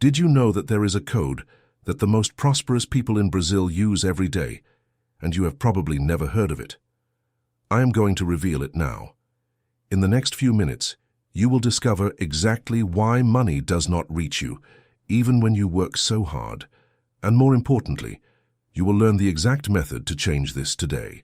Did you know that there is a code that the most prosperous people in Brazil use every day, and you have probably never heard of it? I am going to reveal it now. In the next few minutes, you will discover exactly why money does not reach you, even when you work so hard. And more importantly, you will learn the exact method to change this today.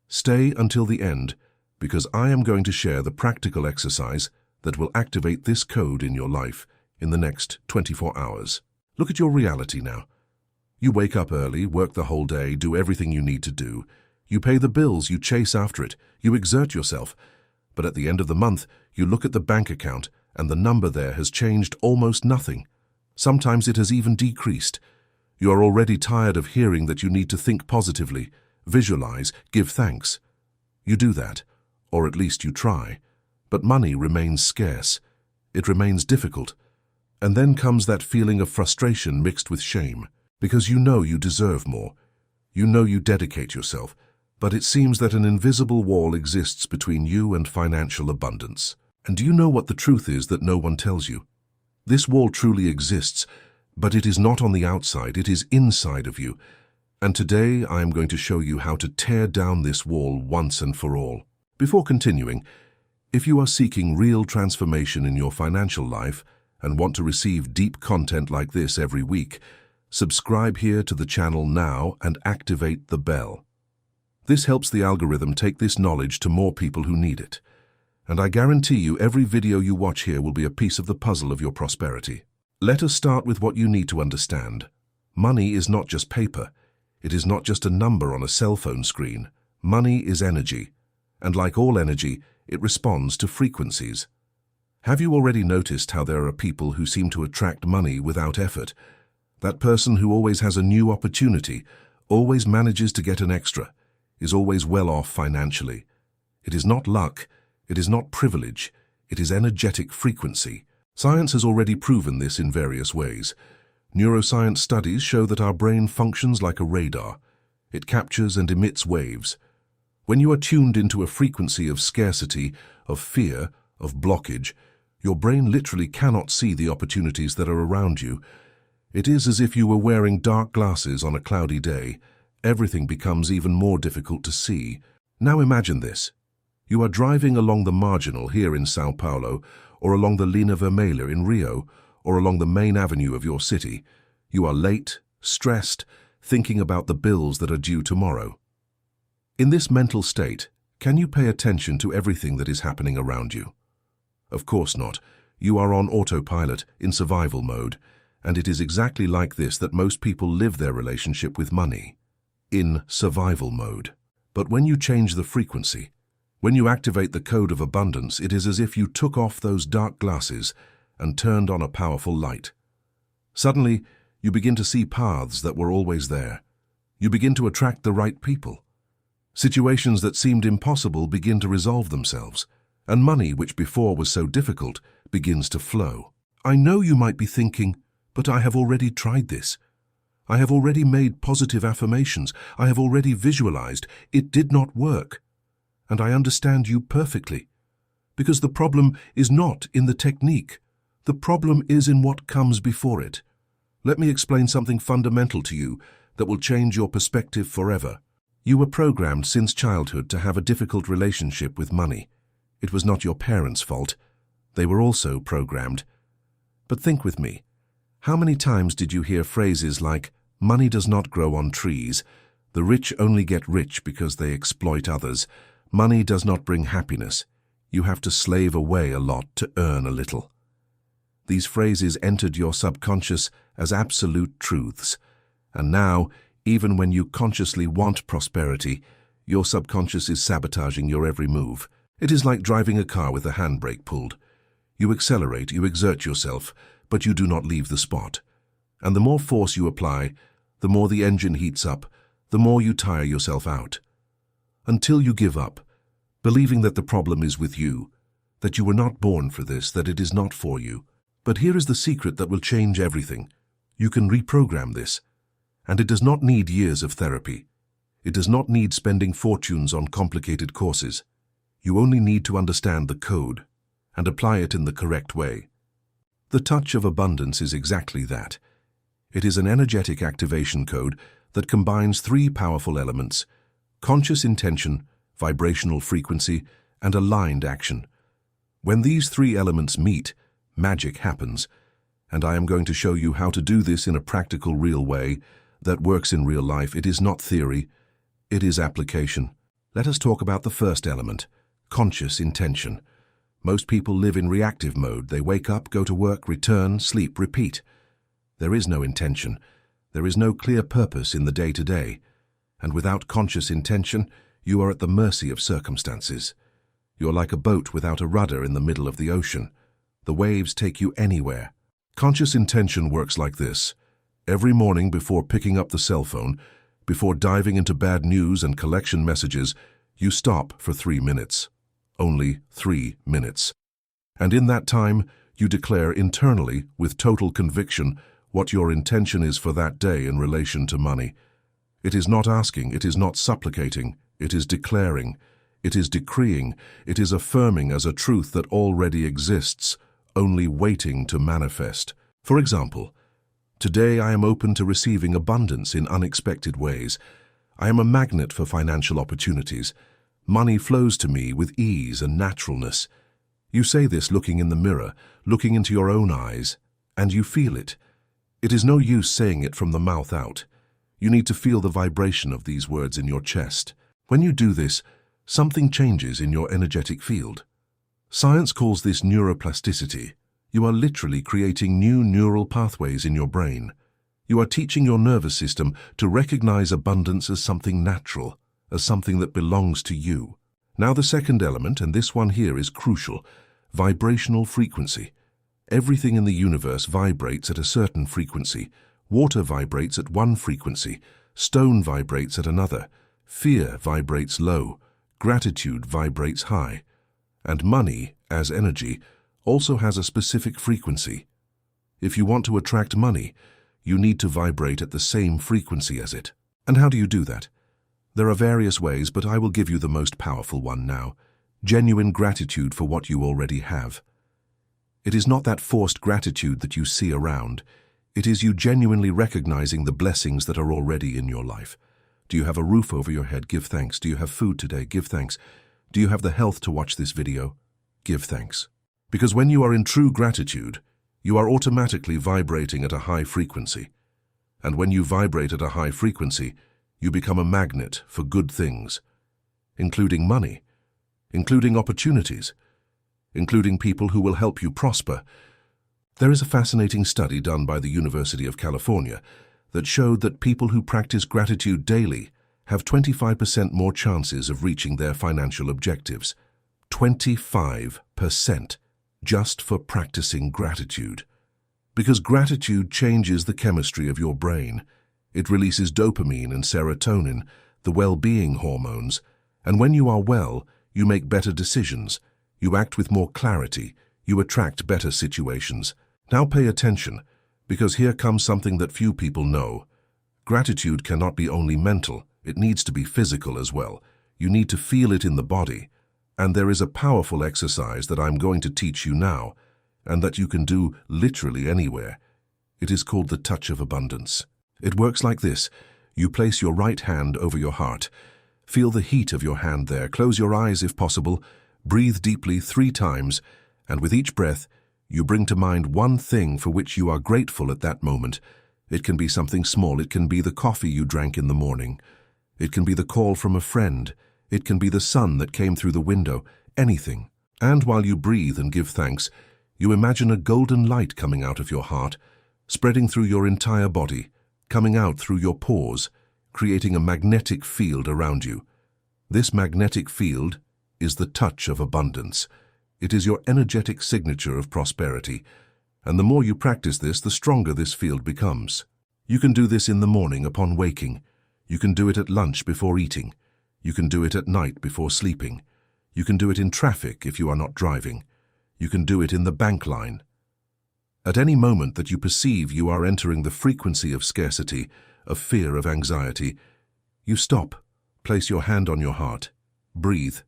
Stay until the end, because I am going to share the practical exercise that will activate this code in your life in the next 24 hours. Look at your reality now. You wake up early, work the whole day, do everything you need to do. You pay the bills, you chase after it, you exert yourself. But at the end of the month, you look at the bank account and the number there has changed almost nothing. Sometimes it has even decreased. You are already tired of hearing that you need to think positively, visualize, give thanks. You do that, or at least you try. But money remains scarce. It remains difficult. And then comes that feeling of frustration mixed with shame, because you know you deserve more. You know you dedicate yourself, but it seems that an invisible wall exists between you and financial abundance. And do you know what the truth is that no one tells you? This wall truly exists, but it is not on the outside, it is inside of you. And today I am going to show you how to tear down this wall once and for all. Before continuing, if you are seeking real transformation in your financial life and want to receive deep content like this every week, subscribe here to the channel now and activate the bell. This helps the algorithm take this knowledge to more people who need it. And I guarantee you every video you watch here will be a piece of the puzzle of your prosperity. Let us start with what you need to understand. Money is not just paper. It is not just a number on a cell phone screen. Money is energy. And like all energy, it responds to frequencies. Have you already noticed how there are people who seem to attract money without effort? That person who always has a new opportunity, always manages to get an extra, is always well off financially. It is not luck, it is not privilege, it is energetic frequency. Science has already proven this in various ways. Neuroscience studies show that our brain functions like a radar. It captures and emits waves. When you are tuned into a frequency of scarcity, of fear, of blockage, your brain literally cannot see the opportunities that are around you. It is as if you were wearing dark glasses on a cloudy day. Everything becomes even more difficult to see. Now imagine this. You are driving along the Marginal here in Sao Paulo, or along the Linha Vermelha in Rio, or along the main avenue of your city. You are late, stressed, thinking about the bills that are due tomorrow. In this mental state, can you pay attention to everything that is happening around you? Of course not. You are on autopilot, in survival mode, and it is exactly like this that most people live their relationship with money. In survival mode. But when you change the frequency, when you activate the code of abundance, it is as if you took off those dark glasses and turned on a powerful light. Suddenly, you begin to see paths that were always there. You begin to attract the right people. Situations that seemed impossible begin to resolve themselves, and money, which before was so difficult, begins to flow. I know you might be thinking, but I have already tried this. I have already made positive affirmations. I have already visualized. It did not work. And I understand you perfectly. Because the problem is not in the technique. The problem is in what comes before it. Let me explain something fundamental to you that will change your perspective forever. You were programmed since childhood to have a difficult relationship with money. It was not your parents' fault. They were also programmed. But think with me. How many times did you hear phrases like, "Money does not grow on trees," "The rich only get rich because they exploit others," "Money does not bring happiness," "You have to slave away a lot to earn a little"? These phrases entered your subconscious as absolute truths. And now, even when you consciously want prosperity, your subconscious is sabotaging your every move. It is like driving a car with the handbrake pulled. You accelerate, you exert yourself, but you do not leave the spot. And the more force you apply, the more the engine heats up, the more you tire yourself out. Until you give up, believing that the problem is with you, that you were not born for this, that it is not for you. But here is the secret that will change everything. You can reprogram this. And it does not need years of therapy. It does not need spending fortunes on complicated courses. You only need to understand the code and apply it in the correct way. The touch of abundance is exactly that. It is an energetic activation code that combines three powerful elements: conscious intention, vibrational frequency, and aligned action. When these three elements meet, magic happens, and I am going to show you how to do this in a practical, real way that works in real life. It is not theory, it is application. Let us talk about the first element, conscious intention. Most people live in reactive mode. They wake up, go to work, return, sleep, repeat. There is no intention. There is no clear purpose in the day-to-day. And without conscious intention, you are at the mercy of circumstances. You're like a boat without a rudder in the middle of the ocean. The waves take you anywhere. Conscious intention works like this. Every morning before picking up the cell phone, before diving into bad news and collection messages, you stop for 3 minutes. Only 3 minutes. And in that time, you declare internally, with total conviction, what your intention is for that day in relation to money. It is not asking, it is not supplicating, it is declaring, it is decreeing, it is affirming as a truth that already exists, only waiting to manifest. For example, today I am open to receiving abundance in unexpected ways. I am a magnet for financial opportunities. Money flows to me with ease and naturalness. You say this looking in the mirror, looking into your own eyes, and you feel it. It is no use saying it from the mouth out. You need to feel the vibration of these words in your chest. When you do this, something changes in your energetic field. Science calls this neuroplasticity. You are literally creating new neural pathways in your brain. You are teaching your nervous system to recognize abundance as something natural, as something that belongs to you. Now the second element, and this one here is crucial, vibrational frequency. Everything in the universe vibrates at a certain frequency. Water vibrates at one frequency, stone vibrates at another, fear vibrates low, gratitude vibrates high, and money, as energy, also has a specific frequency. If you want to attract money, you need to vibrate at the same frequency as it. And how do you do that? There are various ways, but I will give you the most powerful one now: genuine gratitude for what you already have. It is not that forced gratitude that you see around. It is you genuinely recognizing the blessings that are already in your life. Do you have a roof over your head? Give thanks. Do you have food today? Give thanks. Do you have the health to watch this video? Give thanks. Because when you are in true gratitude, you are automatically vibrating at a high frequency. And when you vibrate at a high frequency, you become a magnet for good things, including money, including opportunities, including people who will help you prosper. There is a fascinating study done by the University of California that showed that people who practice gratitude daily have 25% more chances of reaching their financial objectives. 25%, just for practicing gratitude. Because gratitude changes the chemistry of your brain. It releases dopamine and serotonin, the well-being hormones, and when you are well, you make better decisions, you act with more clarity, you attract better situations. Now pay attention, because here comes something that few people know. Gratitude cannot be only mental, it needs to be physical as well. You need to feel it in the body. And there is a powerful exercise that I'm going to teach you now, and that you can do literally anywhere. It is called the touch of abundance. It works like this. You place your right hand over your heart. Feel the heat of your hand there. Close your eyes if possible. Breathe deeply 3 times, and with each breath, you bring to mind one thing for which you are grateful at that moment. It can be something small. It can be the coffee you drank in the morning. It can be the call from a friend. It can be the sun that came through the window. Anything. And while you breathe and give thanks, you imagine a golden light coming out of your heart, spreading through your entire body, coming out through your pores, creating a magnetic field around you. This magnetic field is the touch of abundance. It is your energetic signature of prosperity, and the more you practice this, the stronger this field becomes. You can do this in the morning upon waking. You can do it at lunch before eating. You can do it at night before sleeping. You can do it in traffic if you are not driving. You can do it in the bank line. At any moment that you perceive you are entering the frequency of scarcity, of fear, of anxiety, you stop, place your hand on your heart, breathe,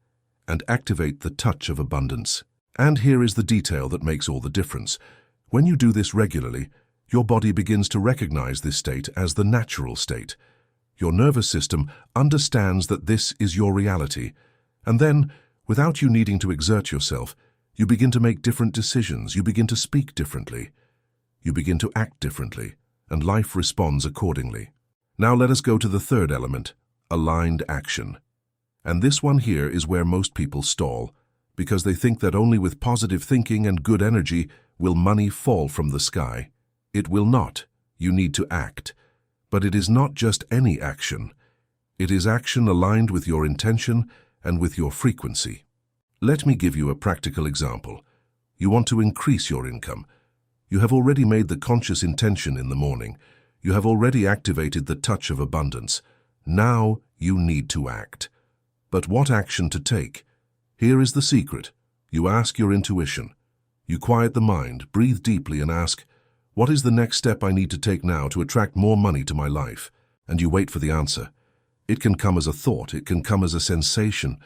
and activate the touch of abundance. And here is the detail that makes all the difference. When you do this regularly, your body begins to recognize this state as the natural state. Your nervous system understands that this is your reality, and then, without you needing to exert yourself, you begin to make different decisions, you begin to speak differently, you begin to act differently, and life responds accordingly. Now let us go to the third element, aligned action. And this one here is where most people stall, because they think that only with positive thinking and good energy will money fall from the sky. It will not. You need to act. But it is not just any action. It is action aligned with your intention and with your frequency. Let me give you a practical example. You want to increase your income. You have already made the conscious intention in the morning. You have already activated the touch of abundance. Now you need to act. But what action to take? Here is the secret. You ask your intuition. You quiet the mind, breathe deeply and ask, what is the next step I need to take now to attract more money to my life? And you wait for the answer. It can come as a thought, it can come as a sensation,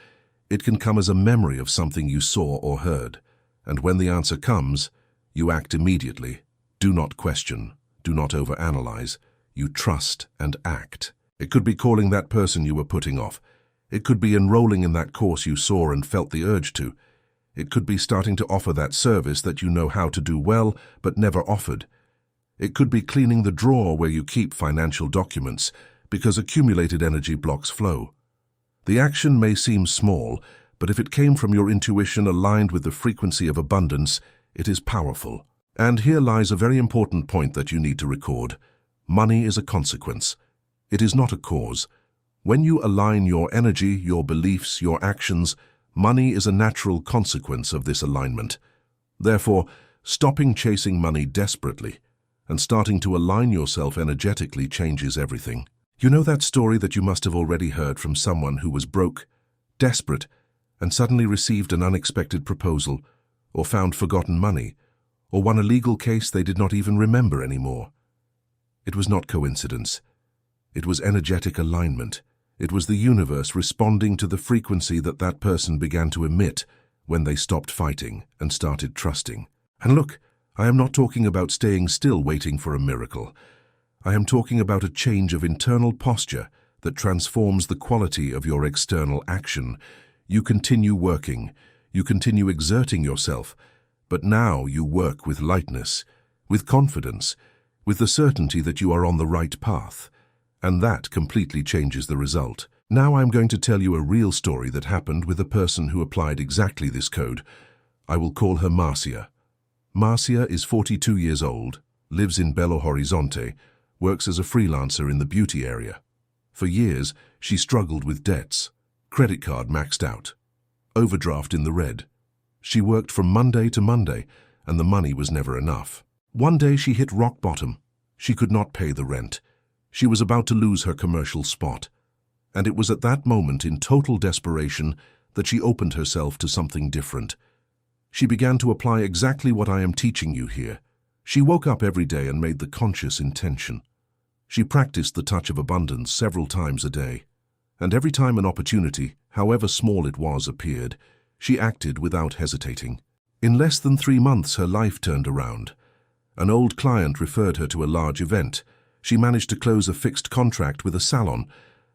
it can come as a memory of something you saw or heard. And when the answer comes, you act immediately. Do not question, do not overanalyze. You trust and act. It could be calling that person you were putting off. It could be enrolling in that course you saw and felt the urge to. It could be starting to offer that service that you know how to do well but never offered. It could be cleaning the drawer where you keep financial documents because accumulated energy blocks flow. The action may seem small, but if it came from your intuition aligned with the frequency of abundance, it is powerful. And here lies a very important point that you need to record. Money is a consequence. It is not a cause. When you align your energy, your beliefs, your actions, money is a natural consequence of this alignment. Therefore, stopping chasing money desperately and starting to align yourself energetically changes everything. You know that story that you must have already heard from someone who was broke, desperate, and suddenly received an unexpected proposal, or found forgotten money, or won a legal case they did not even remember anymore. It was not coincidence. It was energetic alignment. It was the universe responding to the frequency that that person began to emit when they stopped fighting and started trusting. And look, I am not talking about staying still waiting for a miracle. I am talking about a change of internal posture that transforms the quality of your external action. You continue working, you continue exerting yourself, but now you work with lightness, with confidence, with the certainty that you are on the right path. And that completely changes the result. Now I'm going to tell you a real story that happened with a person who applied exactly this code. I will call her Marcia. Marcia is 42 years old, lives in Belo Horizonte, works as a freelancer in the beauty area. For years, she struggled with debts. Credit card maxed out. Overdraft in the red. She worked from Monday to Monday, and the money was never enough. One day she hit rock bottom. She could not pay the rent. She was about to lose her commercial spot. And it was at that moment, in total desperation, that she opened herself to something different. She began to apply exactly what I am teaching you here. She woke up every day and made the conscious intention. She practiced the touch of abundance several times a day. And every time an opportunity, however small it was, appeared, she acted without hesitating. In less than 3 months, her life turned around. An old client referred her to a large event. She managed to close a fixed contract with a salon.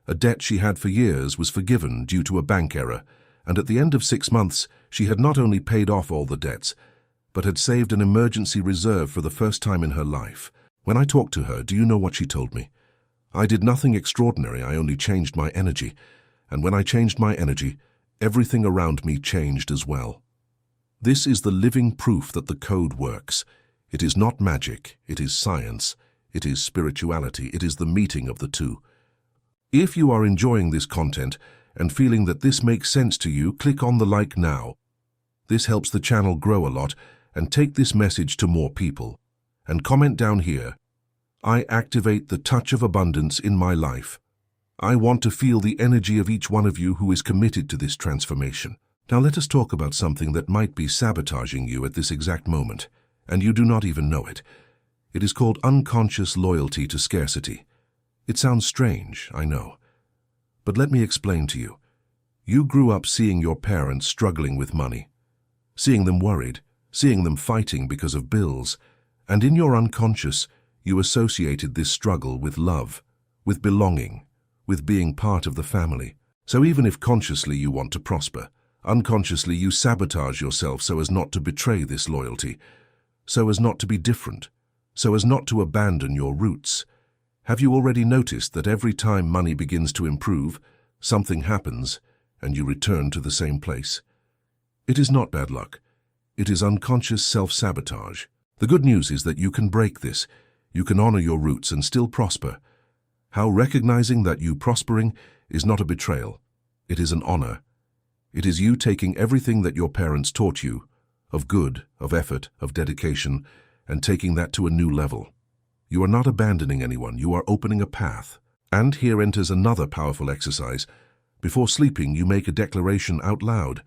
A debt she had for years was forgiven due to a bank error, and at the end of 6 months, she had not only paid off all the debts, but had saved an emergency reserve for the first time in her life. When I talked to her, do you know what she told me? I did nothing extraordinary, I only changed my energy. And when I changed my energy, everything around me changed as well. This is the living proof that the code works. It is not magic, it is science, it is spirituality, it is the meeting of the two. If you are enjoying this content and feeling that this makes sense to you, click on the like now. This helps the channel grow a lot, and take this message to more people. And comment down here, I activate the touch of abundance in my life. I want to feel the energy of each one of you who is committed to this transformation. Now let us talk about something that might be sabotaging you at this exact moment, and you do not even know it. It is called unconscious loyalty to scarcity. It sounds strange, I know. But let me explain to you. You grew up seeing your parents struggling with money, seeing them worried, seeing them fighting because of bills, And in your unconscious, you associated this struggle with love, with belonging, with being part of the family. So even if consciously you want to prosper, unconsciously you sabotage yourself so as not to betray this loyalty, so as not to be different, so as not to abandon your roots. Have you already noticed that every time money begins to improve, something happens and you return to the same place? It is not bad luck. It is unconscious self-sabotage. The good news is that you can break this. You can honor your roots and still prosper. How recognizing that you prospering is not a betrayal. It is an honor. It is you taking everything that your parents taught you, of good, of effort, of dedication, and taking that to a new level. You are not abandoning anyone, you are opening a path. And here enters another powerful exercise. Before sleeping, you make a declaration out loud.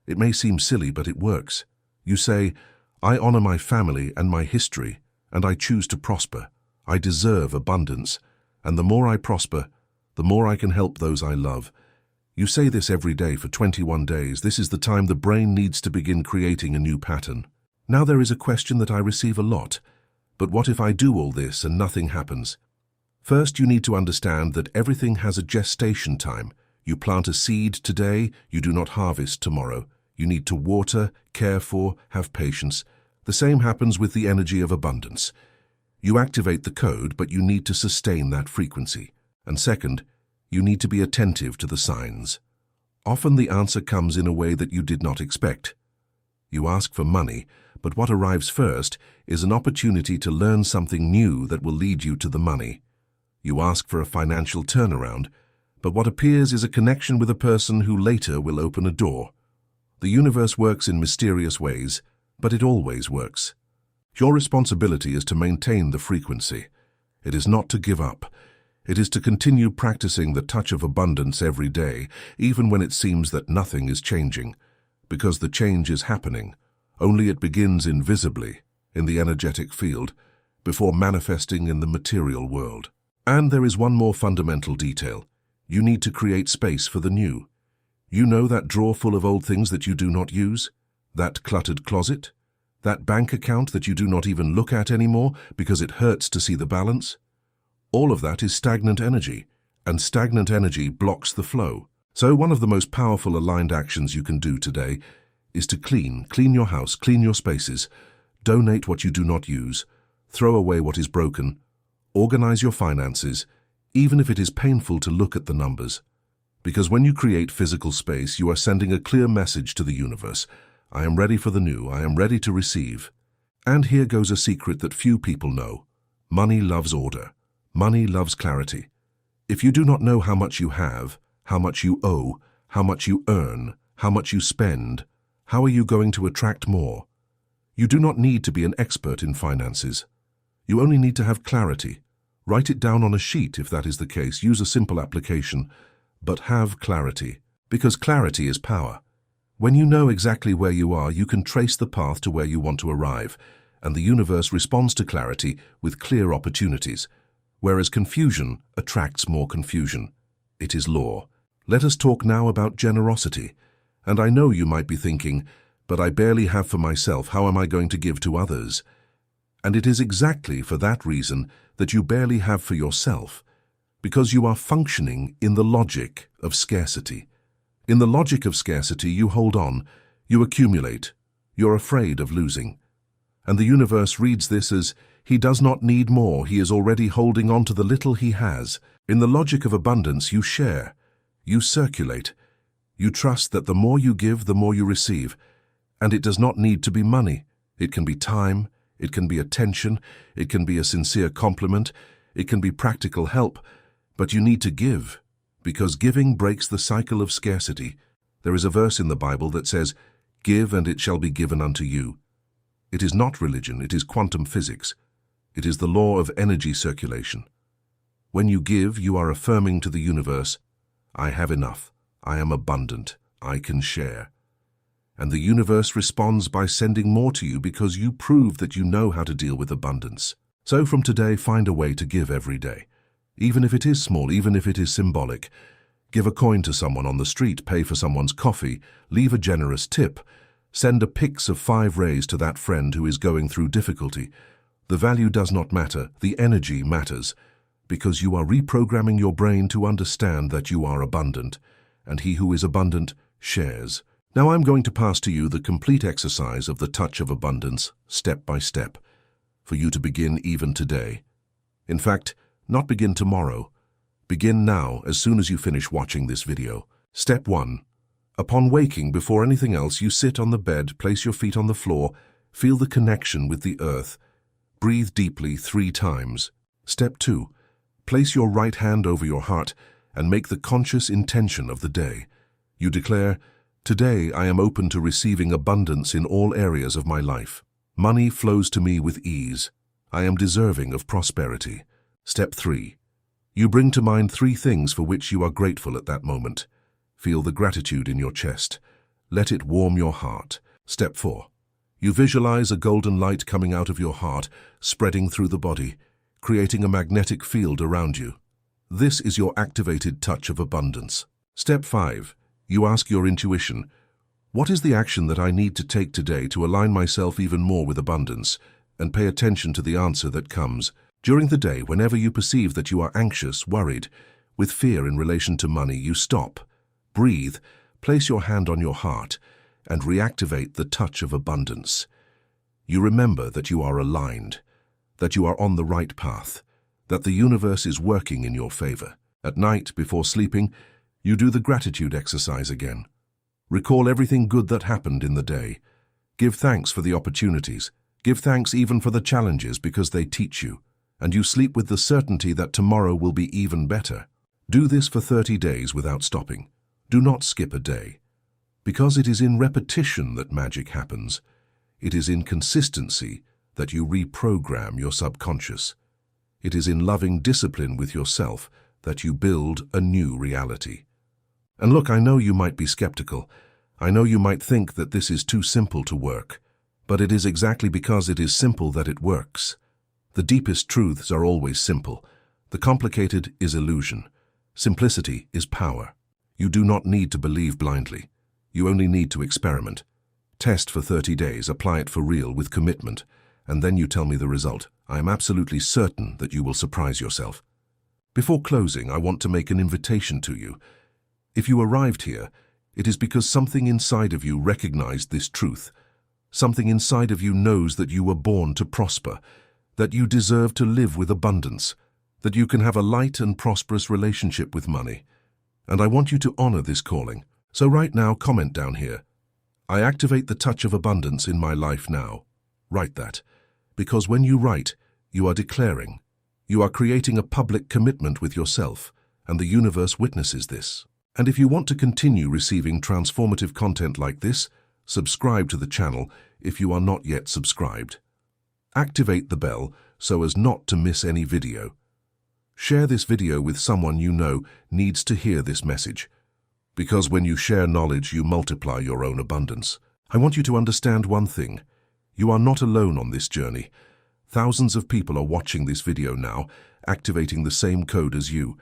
It may seem silly, but it works. You say, I honor my family and my history, and I choose to prosper. I deserve abundance, and the more I prosper, the more I can help those I love. You say this every day for 21 days. This is the time the brain needs to begin creating a new pattern. Now there is a question that I receive a lot. But what if I do all this and nothing happens? First, you need to understand that everything has a gestation time. You plant a seed today, you do not harvest tomorrow. You need to water, care for, have patience. The same happens with the energy of abundance. You activate the code, but you need to sustain that frequency. And second, you need to be attentive to the signs. Often the answer comes in a way that you did not expect. You ask for money, but what arrives first is an opportunity to learn something new that will lead you to the money. You ask for a financial turnaround, but what appears is a connection with a person who later will open a door. The universe works in mysterious ways, but it always works. Your responsibility is to maintain the frequency. It is not to give up. It is to continue practicing the touch of abundance every day, even when it seems that nothing is changing, because the change is happening. Only it begins invisibly, in the energetic field, before manifesting in the material world. And there is one more fundamental detail. You need to create space for the new. You know that drawer full of old things that you do not use? That cluttered closet? That bank account that you do not even look at anymore because it hurts to see the balance? All of that is stagnant energy, and stagnant energy blocks the flow. So one of the most powerful aligned actions you can do today is to clean your house, clean your spaces, donate what you do not use, throw away what is broken, organize your finances, even if it is painful to look at the numbers. Because when you create physical space, you are sending a clear message to the universe. I am ready for the new, I am ready to receive. And here goes a secret that few people know. Money loves order. Money loves clarity. If you do not know how much you have, how much you owe, how much you earn, how much you spend, how are you going to attract more? You do not need to be an expert in finances. You only need to have clarity. Write it down on a sheet if that is the case. Use a simple application, but have clarity, because clarity is power. When you know exactly where you are, you can trace the path to where you want to arrive, and the universe responds to clarity with clear opportunities. Whereas confusion attracts more confusion. It is law. Let us talk now about generosity. And I know you might be thinking, but I barely have for myself, how am I going to give to others? And it is exactly for that reason that you barely have for yourself, because you are functioning in the logic of scarcity. In the logic of scarcity, you hold on, you accumulate, you're afraid of losing. And the universe reads this as, he does not need more, he is already holding on to the little he has. In the logic of abundance, you share, you circulate, you trust that the more you give, the more you receive. And it does not need to be money. It can be time, it can be attention, it can be a sincere compliment, it can be practical help. But you need to give, because giving breaks the cycle of scarcity. There is a verse in the Bible that says, give and it shall be given unto you. It is not religion, it is quantum physics. It is the law of energy circulation. When you give, you are affirming to the universe, I have enough, I am abundant, I can share. And the universe responds by sending more to you because you prove that you know how to deal with abundance. So from today, find a way to give every day. Even if it is small, even if it is symbolic. Give a coin to someone on the street, pay for someone's coffee, leave a generous tip, send a pix of 5 rays to that friend who is going through difficulty. The value does not matter, the energy matters, because you are reprogramming your brain to understand that you are abundant, and he who is abundant shares. Now I'm going to pass to you the complete exercise of the touch of abundance, step by step, for you to begin even today. In fact, not begin tomorrow. Begin now as soon as you finish watching this video. Step 1. Upon waking, before anything else, you sit on the bed, place your feet on the floor, feel the connection with the earth. Breathe deeply 3 times. Step 2. Place your right hand over your heart and make the conscious intention of the day. You declare, "Today I am open to receiving abundance in all areas of my life. Money flows to me with ease. I am deserving of prosperity." Step 3. You bring to mind 3 things for which you are grateful at that moment. Feel the gratitude in your chest. Let it warm your heart. Step 4. You visualize a golden light coming out of your heart, spreading through the body, creating a magnetic field around you. This is your activated touch of abundance. Step 5. You ask your intuition, "What is the action that I need to take today to align myself even more with abundance?" And pay attention to the answer that comes. During the day, whenever you perceive that you are anxious, worried, with fear in relation to money, you stop, breathe, place your hand on your heart, and reactivate the touch of abundance. You remember that you are aligned, that you are on the right path, that the universe is working in your favor. At night, before sleeping, you do the gratitude exercise again. Recall everything good that happened in the day. Give thanks for the opportunities. Give thanks even for the challenges, because they teach you. And you sleep with the certainty that tomorrow will be even better. Do this for 30 days without stopping. Do not skip a day. Because it is in repetition that magic happens. It is in consistency that you reprogram your subconscious. It is in loving discipline with yourself that you build a new reality. And look, I know you might be skeptical. I know you might think that this is too simple to work. But it is exactly because it is simple that it works. The deepest truths are always simple. The complicated is illusion. Simplicity is power. You do not need to believe blindly. You only need to experiment. Test for 30 days, apply it for real with commitment, and then you tell me the result. I am absolutely certain that you will surprise yourself. Before closing, I want to make an invitation to you. If you arrived here, it is because something inside of you recognized this truth. Something inside of you knows that you were born to prosper, that you deserve to live with abundance, that you can have a light and prosperous relationship with money. And I want you to honor this calling. So right now, comment down here, "I activate the touch of abundance in my life now." Write that. Because when you write, you are declaring. You are creating a public commitment with yourself, and the universe witnesses this. And if you want to continue receiving transformative content like this, subscribe to the channel if you are not yet subscribed. Activate the bell so as not to miss any video. Share this video with someone you know needs to hear this message. Because when you share knowledge, you multiply your own abundance. I want you to understand one thing. You are not alone on this journey. Thousands of people are watching this video now, activating the same code as you.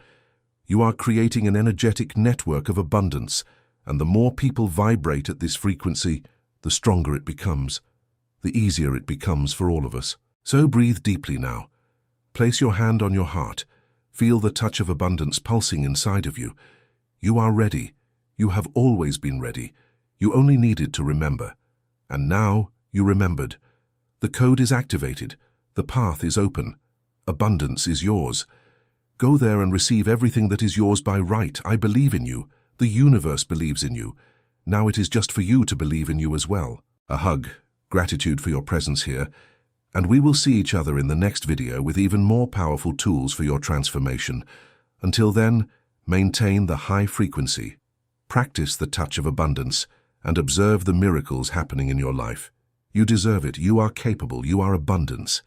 You are creating an energetic network of abundance, and the more people vibrate at this frequency, the stronger it becomes. The easier it becomes for all of us. So breathe deeply now. Place your hand on your heart. Feel the touch of abundance pulsing inside of you. You are ready. You have always been ready. You only needed to remember. And now you remembered. The code is activated. The path is open. Abundance is yours. Go there and receive everything that is yours by right. I believe in you. The universe believes in you. Now it is just for you to believe in you as well. A hug. Gratitude for your presence here, and we will see each other in the next video with even more powerful tools for your transformation. Until then, maintain the high frequency, practice the touch of abundance, and observe the miracles happening in your life. You deserve it. You are capable. You are abundance.